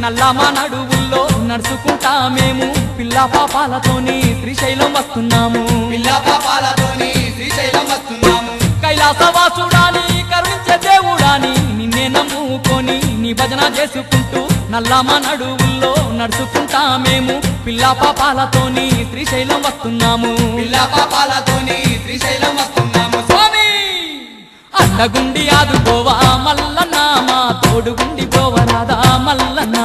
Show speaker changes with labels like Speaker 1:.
Speaker 1: నల్లమా నడువుల్లో నడుచుకుంటా మేము పిల్ల పాపాలతోని శ్రీశైలం వస్తున్నాము
Speaker 2: పిల్ల పాపాలతోని శ్రీశైలం వస్తున్నాము
Speaker 1: కైలాసవాసుడాని కరుణించే దేవుడాని నిన్నే నమ్ముకొని నీ భజన చేసుకుంటూ నల్లమా నడువుల్లో నడుచుకుంటా మేము పిల్ల పాపాలతోని శ్రీశైలం వస్తున్నాము
Speaker 2: పిల్ల పాపాలతోని శ్రీశైలం వస్తున్నాము
Speaker 1: స్వామి అండగుండి ఆదుకోవా మల్లన్న మా తోడుగుండి పోవరాదా మల్లన్న